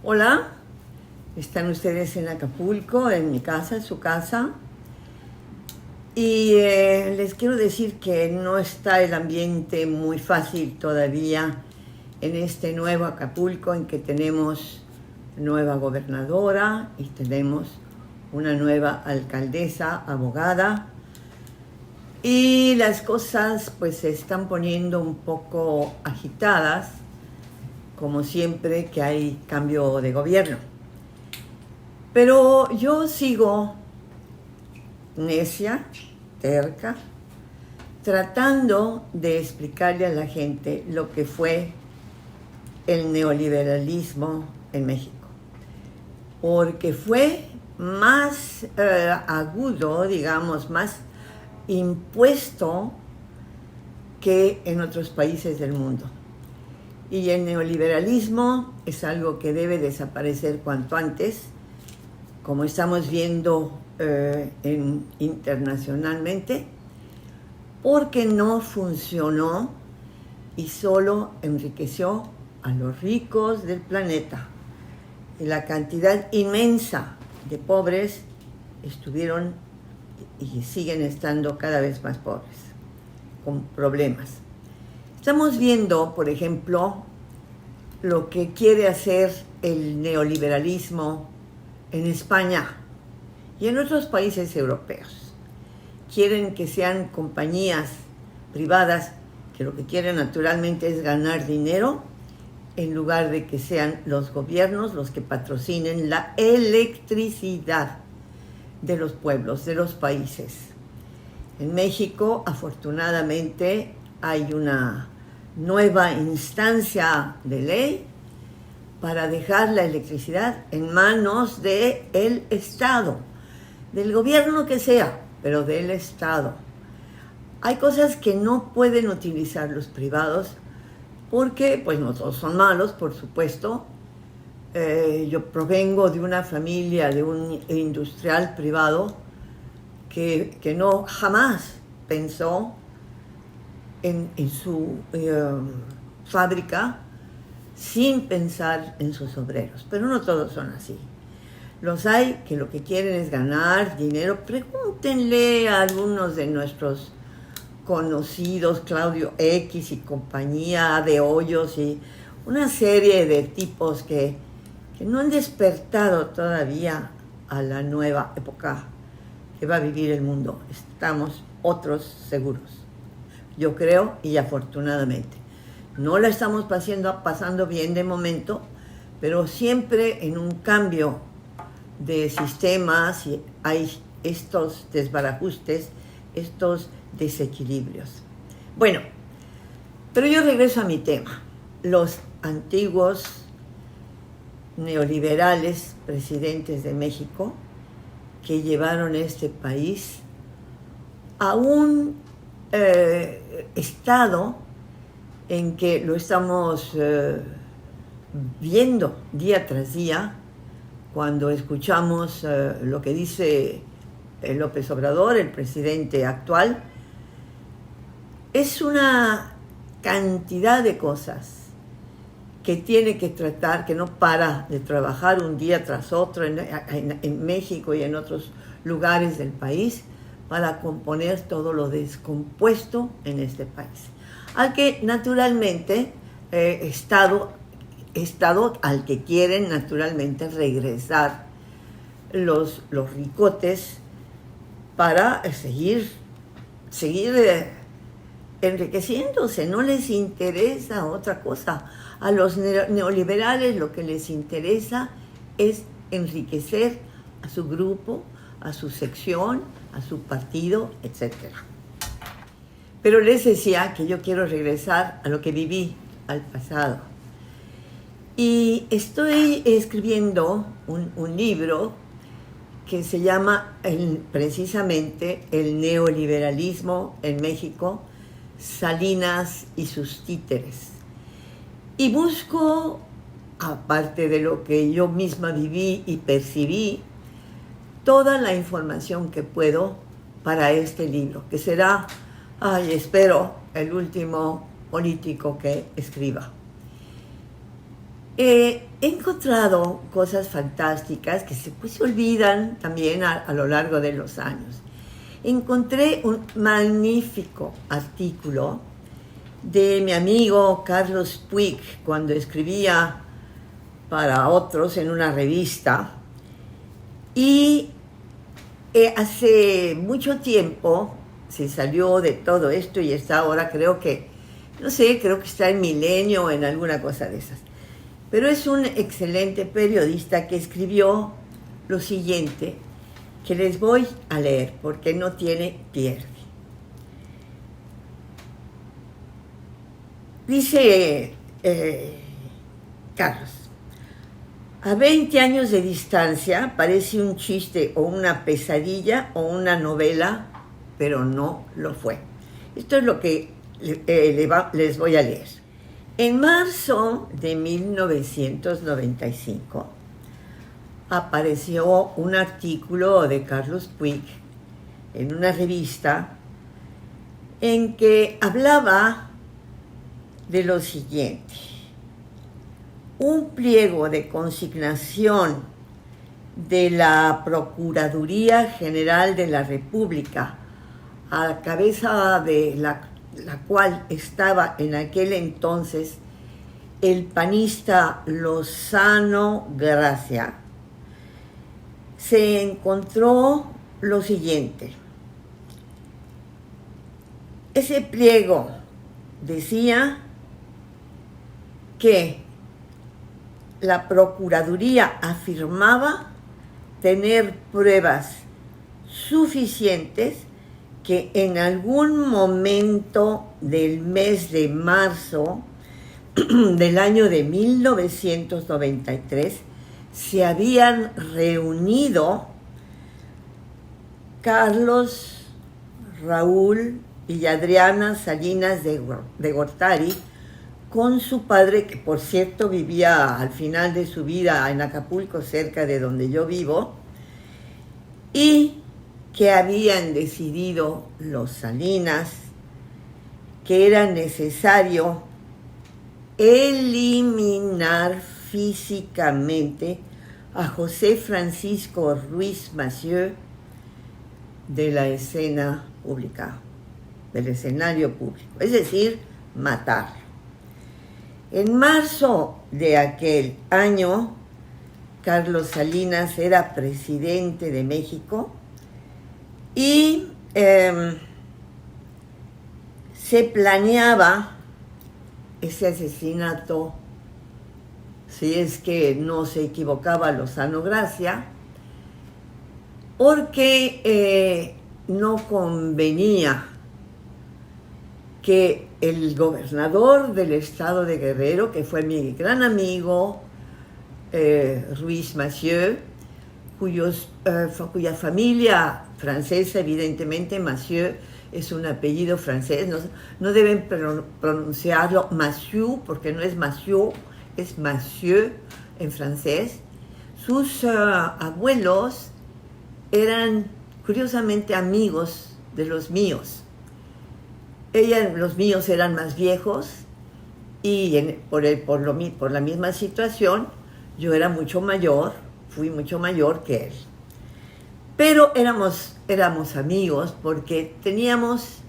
Hola, están ustedes en Acapulco, en mi casa, en su casa. Y les quiero decir que no está el ambiente muy fácil todavía en este nuevo Acapulco en que tenemos nueva gobernadora y tenemos una nueva alcaldesa, abogada. Y las cosas pues se están poniendo un poco agitadas, como siempre que hay cambio de gobierno. Pero yo sigo necia, terca, tratando de explicarle a la gente lo que fue el neoliberalismo en México. Porque fue más agudo, digamos, más impuesto que en otros países del mundo. Y el neoliberalismo es algo que debe desaparecer cuanto antes, como estamos viendo internacionalmente, porque no funcionó y solo enriqueció a los ricos del planeta. Y la cantidad inmensa de pobres estuvieron y siguen estando cada vez más pobres, con problemas. Estamos viendo, por ejemplo, lo que quiere hacer el neoliberalismo en España y en otros países europeos. Quieren que sean compañías privadas que lo que quieren naturalmente es ganar dinero, en lugar de que sean los gobiernos los que patrocinen la electricidad de los pueblos, de los países. En México, afortunadamente, hay una nueva instancia de ley para dejar la electricidad en manos del Estado, del gobierno que sea, pero del Estado. Hay cosas que no pueden utilizar los privados porque, pues no todos son malos, por supuesto. Yo provengo de una familia, de un industrial privado que no jamás pensó en su fábrica sin pensar en sus obreros. Pero no todos son así. Los hay que lo que quieren es ganar dinero. Pregúntenle a algunos de nuestros conocidos, Claudio X y compañía, de Hoyos y una serie de tipos que no han despertado todavía a la nueva época que va a vivir el mundo. Estamos otros seguros, yo creo, y afortunadamente. No la estamos pasando bien de momento, pero siempre en un cambio de sistemas y hay estos desbarajustes, estos desequilibrios. Bueno, pero yo regreso a mi tema. Los antiguos neoliberales presidentes de México que llevaron este país a un estado en que lo estamos viendo día tras día cuando escuchamos lo que dice López Obrador, el presidente actual. Es una cantidad de cosas que tiene que tratar, que no para de trabajar un día tras otro en México y en otros lugares del país para componer todo lo descompuesto en este país. Al que naturalmente Estado al que quieren naturalmente regresar los ricotes para seguir enriqueciéndose. No les interesa otra cosa. A los neoliberales lo que les interesa es enriquecer a su grupo, a su sección, a su partido, etc. Pero les decía que yo quiero regresar a lo que viví, al pasado. Y estoy escribiendo un libro que se llama precisamente El neoliberalismo en México, Salinas y sus títeres. Y busco, aparte de lo que yo misma viví y percibí, toda la información que puedo para este libro, que será, espero, el último político que escriba. he encontrado cosas fantásticas que pues, se olvidan también a lo largo de los años. Encontré un magnífico artículo de mi amigo Carlos Puig cuando escribía para otros en una revista, y hace mucho tiempo se salió de todo esto y está ahora, creo que está en Milenio o en alguna cosa de esas. Pero es un excelente periodista que escribió lo siguiente, que les voy a leer porque no tiene pierde. Dice Carlos: a 20 años de distancia parece un chiste o una pesadilla o una novela, pero no lo fue. Esto es lo que les voy a leer. En marzo de 1995 apareció un artículo de Carlos Puig en una revista en que hablaba de lo siguiente: un pliego de consignación de la Procuraduría General de la República, a la cabeza de la cual estaba en aquel entonces el panista Lozano Gracia, se encontró lo siguiente. Ese pliego decía que la Procuraduría afirmaba tener pruebas suficientes que en algún momento del mes de marzo del año de 1993 se habían reunido Carlos, Raúl y Adriana Salinas de Gortari con su padre, que por cierto vivía al final de su vida en Acapulco, cerca de donde yo vivo, y que habían decidido los Salinas que era necesario eliminar físicamente a José Francisco Ruiz Massieu de la escena pública, del escenario público, es decir, matarlo. En marzo de aquel año, Carlos Salinas era presidente de México y se planeaba ese asesinato, si es que no se equivocaba Lozano Gracia, porque no convenía que el gobernador del estado de Guerrero, que fue mi gran amigo Ruiz Massieu, cuya familia francesa, evidentemente, Massieu es un apellido francés, no deben pronunciarlo Massieu, porque no es Massieu, es Massieu en francés. Sus abuelos eran curiosamente amigos de los míos. Los míos eran más viejos y por la misma situación yo era mucho mayor, fui mucho mayor que él. Pero éramos amigos porque teníamos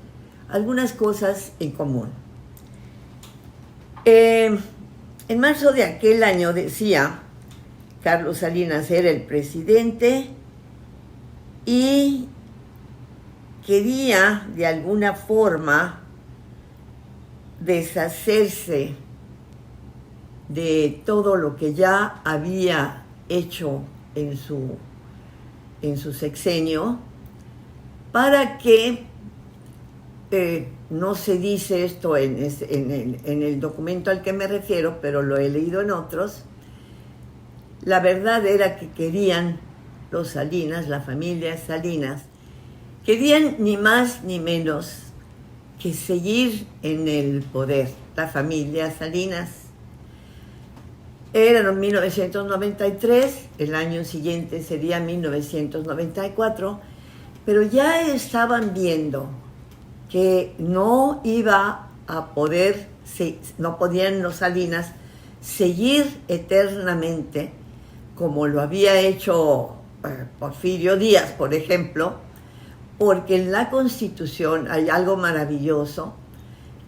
algunas cosas en común. En marzo de aquel año, decía, Carlos Salinas era el presidente y quería de alguna forma deshacerse de todo lo que ya había hecho en su sexenio, para que, no se dice esto en el documento al que me refiero, pero lo he leído en otros, la verdad era que querían los Salinas, la familia Salinas, querían ni más ni menos que seguir en el poder. La familia Salinas era en 1993, el año siguiente sería 1994, pero ya estaban viendo que no iba a poder, no podían los Salinas seguir eternamente, como lo había hecho Porfirio Díaz, por ejemplo, porque en la Constitución hay algo maravilloso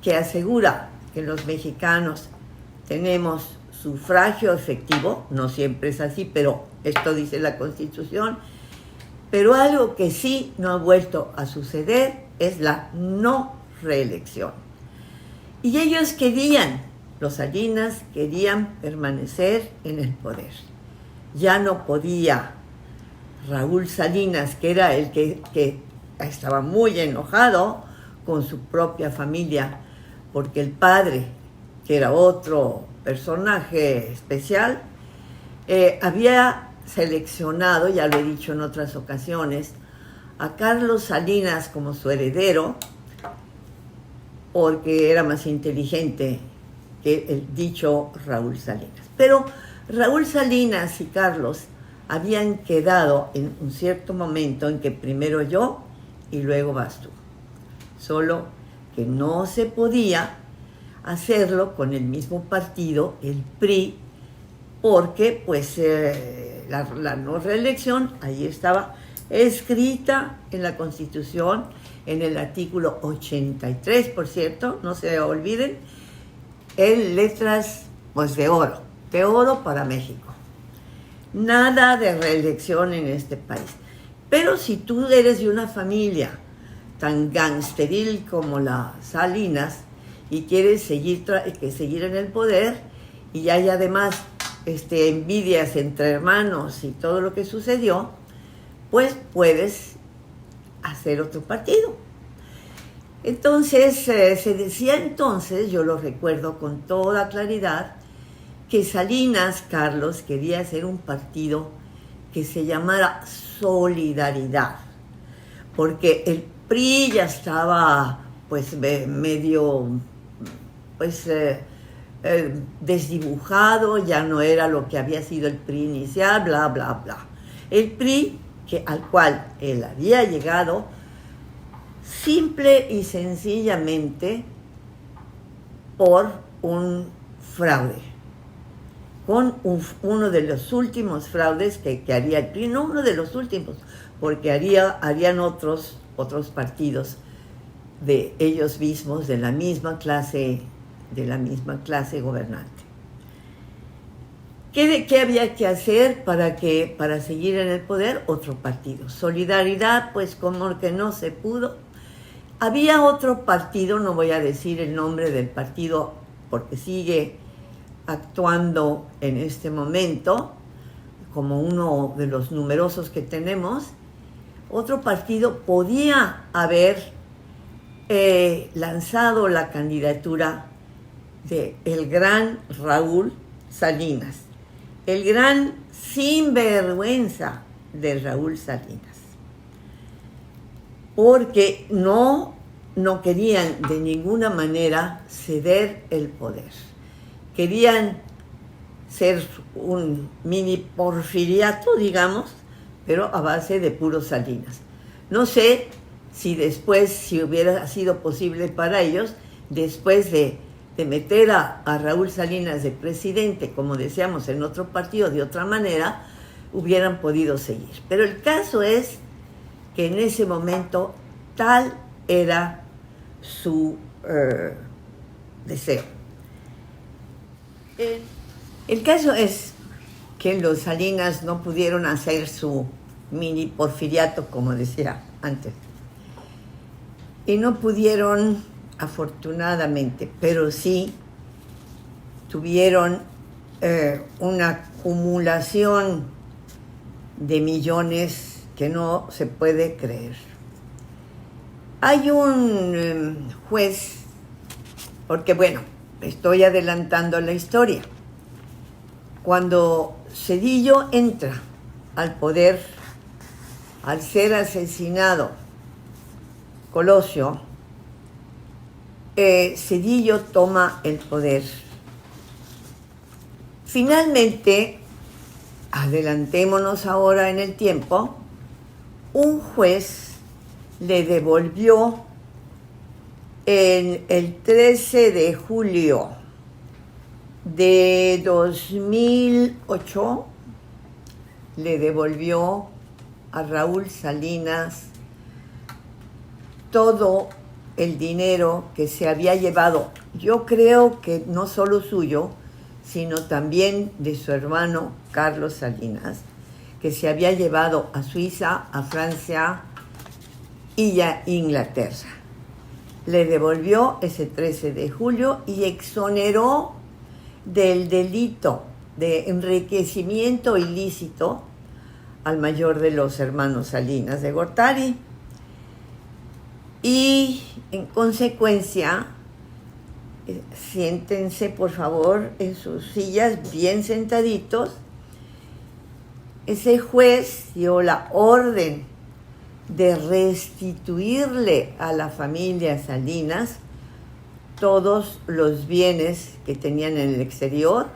que asegura que los mexicanos tenemos sufragio efectivo, no siempre es así, pero esto dice la Constitución, pero algo que sí no ha vuelto a suceder es la no reelección. Y ellos querían, los Salinas querían permanecer en el poder. Ya no podía Raúl Salinas, que era el que estaba muy enojado con su propia familia, porque el padre, que era otro personaje especial, había seleccionado, ya lo he dicho en otras ocasiones, a Carlos Salinas como su heredero, porque era más inteligente que el dicho Raúl Salinas. Pero Raúl Salinas y Carlos habían quedado en un cierto momento en que primero yo y luego vas tú. Solo que no se podía hacerlo con el mismo partido, el PRI, porque pues la no reelección ahí estaba escrita en la Constitución, en el artículo 83, por cierto, no se olviden, en letras pues de oro para México. Nada de reelección en este país. Pero si tú eres de una familia tan gangsteril como la Salinas y quieres seguir en el poder, y hay además envidias entre hermanos y todo lo que sucedió, pues puedes hacer otro partido. Entonces, se decía entonces, yo lo recuerdo con toda claridad, que Salinas, Carlos, quería hacer un partido que se llamara Solidaridad, porque el PRI ya estaba pues medio desdibujado, ya no era lo que había sido el PRI inicial, bla, bla, bla. El PRI al cual él había llegado simple y sencillamente por un fraude, con uno de los últimos fraudes que haría el PRI, no uno de los últimos, porque harían otros partidos de ellos mismos, de la misma clase gobernante. ¿Qué había que hacer para seguir en el poder? Otro partido. Solidaridad, pues como que no se pudo. Había otro partido, no voy a decir el nombre del partido porque sigue actuando en este momento como uno de los numerosos que tenemos. Otro partido podía haber lanzado la candidatura de el gran Raúl Salinas, el gran sinvergüenza de Raúl Salinas, porque no querían de ninguna manera ceder el poder. Querían ser un mini porfiriato, digamos, pero a base de puros Salinas. No sé si después, si hubiera sido posible para ellos, después de meter a Raúl Salinas de presidente, como decíamos, en otro partido, de otra manera, hubieran podido seguir. Pero el caso es que en ese momento tal era su deseo. El caso es que los Salinas no pudieron hacer su mini porfiriato, como decía antes. Y no pudieron, afortunadamente, pero sí tuvieron una acumulación de millones que no se puede creer. Hay un juez, porque bueno, estoy adelantando la historia. Cuando Zedillo entra al poder, al ser asesinado Colosio, Zedillo toma el poder. Finalmente, adelantémonos ahora en el tiempo, un juez le devolvió en el 13 de julio de 2008 le devolvió a Raúl Salinas todo el dinero que se había llevado. Yo creo que no solo suyo, sino también de su hermano Carlos Salinas, que se había llevado a Suiza, a Francia y a Inglaterra. Le devolvió ese 13 de julio y exoneró del delito de enriquecimiento ilícito al mayor de los hermanos Salinas de Gortari. Y en consecuencia, siéntense por favor en sus sillas bien sentaditos. Ese juez dio la orden de restituirle a la familia Salinas todos los bienes que tenían en el exterior.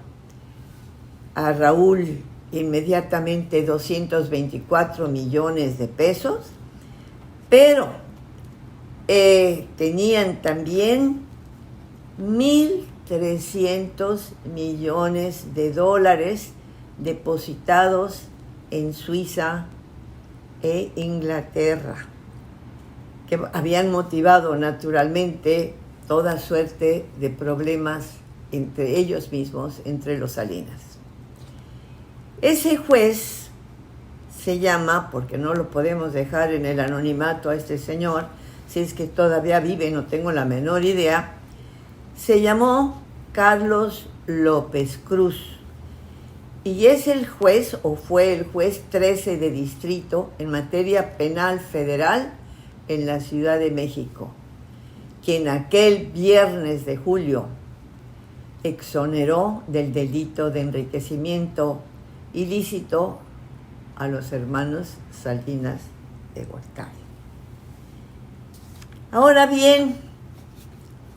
A Raúl inmediatamente 224 millones de pesos, pero tenían también 1.300 millones de dólares depositados en Suiza e Inglaterra, que habían motivado naturalmente toda suerte de problemas entre ellos mismos, entre los Salinas. Ese juez se llama, porque no lo podemos dejar en el anonimato a este señor, si es que todavía vive, no tengo la menor idea, se llamó Carlos López Cruz. Y es el juez, o fue el juez 13 de distrito en materia penal federal en la Ciudad de México, quien aquel viernes de julio exoneró del delito de enriquecimiento ilícito a los hermanos Salinas de Gortari. Ahora bien,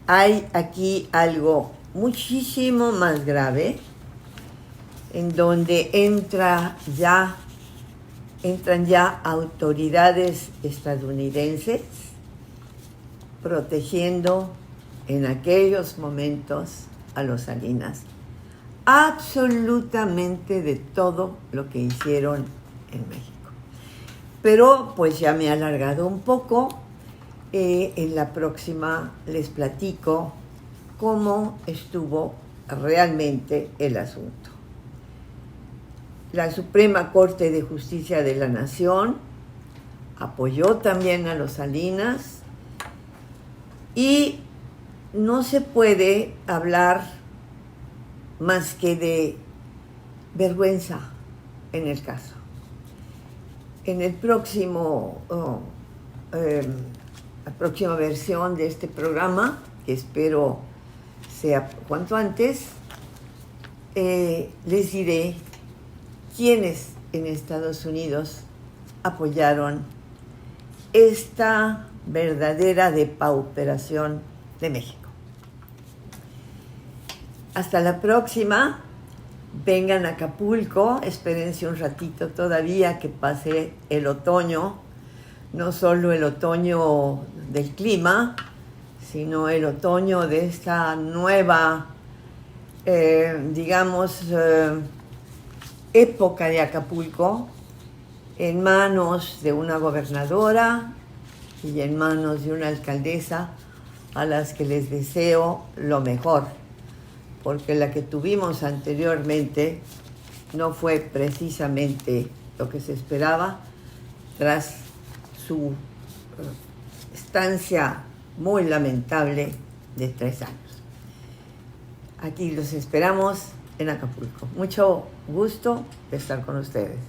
hay aquí algo muchísimo más grave, en donde entran ya autoridades estadounidenses protegiendo en aquellos momentos a los Salinas absolutamente de todo lo que hicieron en México. Pero pues ya me he alargado un poco. En la próxima les platico cómo estuvo realmente el asunto. La Suprema Corte de Justicia de la Nación apoyó también a los Salinas y no se puede hablar más que de vergüenza en el caso. En el próximo, la próxima versión de este programa, que espero sea cuanto antes, les diré quiénes en Estados Unidos apoyaron esta verdadera depauperación de México. Hasta la próxima. Vengan a Acapulco, espérense un ratito todavía que pase el otoño, no solo el otoño del clima, sino el otoño de esta nueva, época de Acapulco, en manos de una gobernadora y en manos de una alcaldesa a las que les deseo lo mejor, porque la que tuvimos anteriormente no fue precisamente lo que se esperaba tras su estancia muy lamentable de 3 años. Aquí los esperamos en Acapulco. Mucho gusto de estar con ustedes.